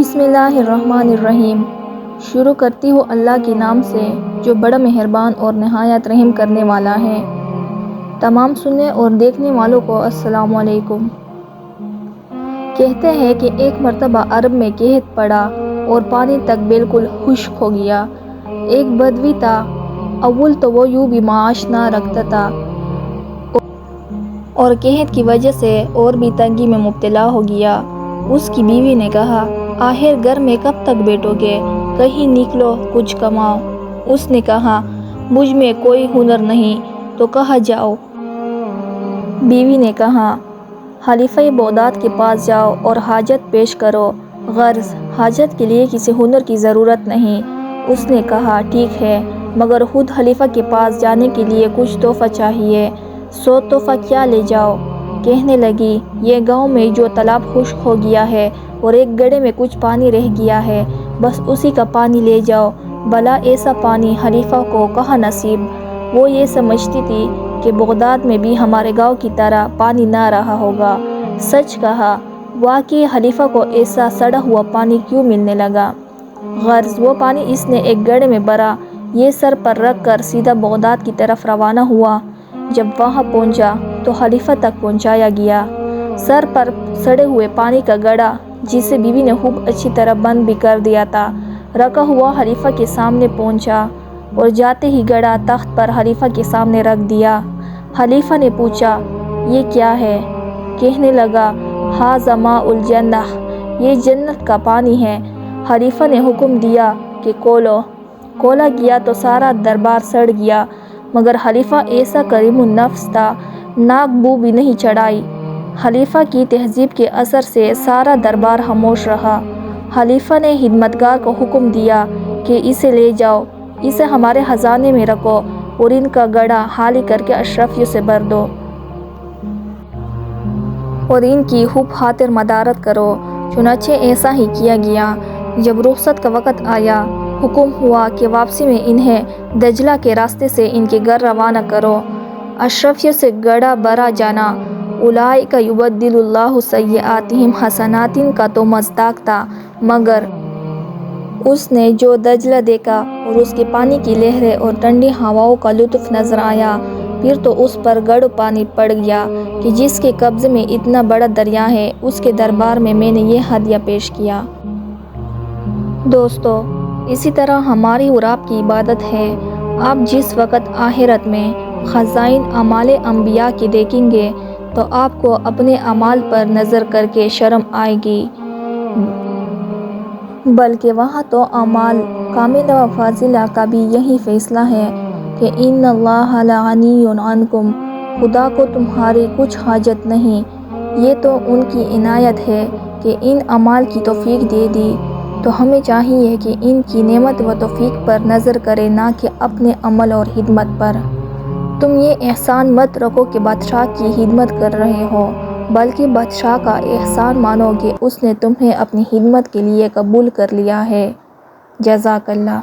بسم اللہ الرحمن الرحیم۔ شروع کرتی ہوں اللہ کے نام سے جو بڑا مہربان اور نہایت رحم کرنے والا ہے۔ تمام سننے اور دیکھنے والوں کو السلام علیکم۔ کہتے ہیں کہ ایک مرتبہ عرب میں قحط پڑا اور پانی تک بالکل خشک ہو گیا۔ ایک بدوی تھا، اول تو وہ یوں بھی معاش نہ رکھتا تھا اور قحط کی وجہ سے اور بھی تنگی میں مبتلا ہو گیا۔ اس کی بیوی نے کہا، آخر گھر میں کب تک بیٹھو گے، کہیں نکلو کچھ کماؤ۔ اس نے کہا، مجھ میں کوئی ہنر نہیں تو کہاں جاؤ۔ بیوی نے کہا، خلیفہ بغداد کے پاس جاؤ اور حاجت پیش کرو، غرض حاجت کے لیے کسی ہنر کی ضرورت نہیں۔ اس نے کہا، ٹھیک ہے، مگر خود خلیفہ کے پاس جانے کے لیے کچھ تحفہ چاہیے، سو تحفہ کیا لے جاؤ۔ کہنے لگی، یہ گاؤں میں جو تالاب خشک ہو گیا ہے اور ایک گڑھے میں کچھ پانی رہ گیا ہے، بس اسی کا پانی لے جاؤ، بھلا ایسا پانی خلیفہ کو کہاں نصیب۔ وہ یہ سمجھتی تھی کہ بغداد میں بھی ہمارے گاؤں کی طرح پانی نہ رہا ہوگا۔ سچ کہا، واقعی خلیفہ کو ایسا سڑا ہوا پانی کیوں ملنے لگا؟ غرض وہ پانی اس نے ایک گڑھے میں بھرا، یہ سر پر رکھ کر سیدھا بغداد کی طرف روانہ ہوا۔ جب وہاں پہنچا تو خلیفہ تک پہنچایا گیا۔ سر پر سڑے ہوئے پانی کا گڑھا، جسے بیوی نے خوب اچھی طرح بند بھی کر دیا تھا، رکھا ہوا خلیفہ کے سامنے پہنچا اور جاتے ہی گڑھا تخت پر خلیفہ کے سامنے رکھ دیا۔ خلیفہ نے پوچھا، یہ کیا ہے؟ کہنے لگا، ھذا ماء الجنہ، یہ جنت کا پانی ہے۔ خلیفہ نے حکم دیا کہ کھولو۔ کھولا گیا تو سارا دربار سڑ گیا، مگر خلیفہ ایسا کریم النفس تھا، ناک بو بھی نہیں چڑھائی۔ خلیفہ کی تہذیب کے اثر سے سارا دربار خاموش رہا۔ خلیفہ نے خدمتگار کو حکم دیا کہ اسے لے جاؤ، اسے ہمارے خزانے میں رکھو اور ان کا گڑھا خالی کر کے اشرفیوں سے بھر دو اور ان کی خوب خاطر مدارت کرو۔ چنانچہ ایسا ہی کیا گیا۔ جب رخصت کا وقت آیا، حکم ہوا کہ واپسی میں انہیں دجلہ کے راستے سے ان کے گھر روانہ کرو۔ اشرفیوں سے گڑھا بھرا جانا، اولئک یبدل اللہ سیئاتہم حسنات کا تو مصداق تھا، مگر اس نے جو دجلہ دیکھا اور اس کے پانی کی لہریں اور ٹھنڈی ہواؤں کا لطف نظر آیا، پھر تو اس پر گڑھ پانی پڑ گیا کہ جس کے قبضے میں اتنا بڑا دریا ہے، اس کے دربار میں میں نے یہ ہدیہ پیش کیا۔ دوستو، اسی طرح ہماری اور آپ کی عبادت ہے۔ آپ جس وقت آخرت میں خزائن اعمال انبیاء کے دیکھیں گے تو آپ کو اپنے اعمال پر نظر کر کے شرم آئے گی، بلکہ وہاں تو اعمال کاملہ و فاضلہ کا بھی یہی فیصلہ ہے کہ ان اللہ لغنی عنکم، خدا کو تمہاری کچھ حاجت نہیں۔ یہ تو ان کی عنایت ہے کہ ان اعمال کی توفیق دے دی، تو ہمیں چاہیے کہ ان کی نعمت و توفیق پر نظر کریں، نہ کہ اپنے عمل اور خدمت پر۔ تم یہ احسان مت رکھو کہ بادشاہ کی خدمت کر رہے ہو، بلکہ بادشاہ کا احسان مانو کہ اس نے تمہیں اپنی خدمت کے لیے قبول کر لیا ہے۔ جزاک اللہ۔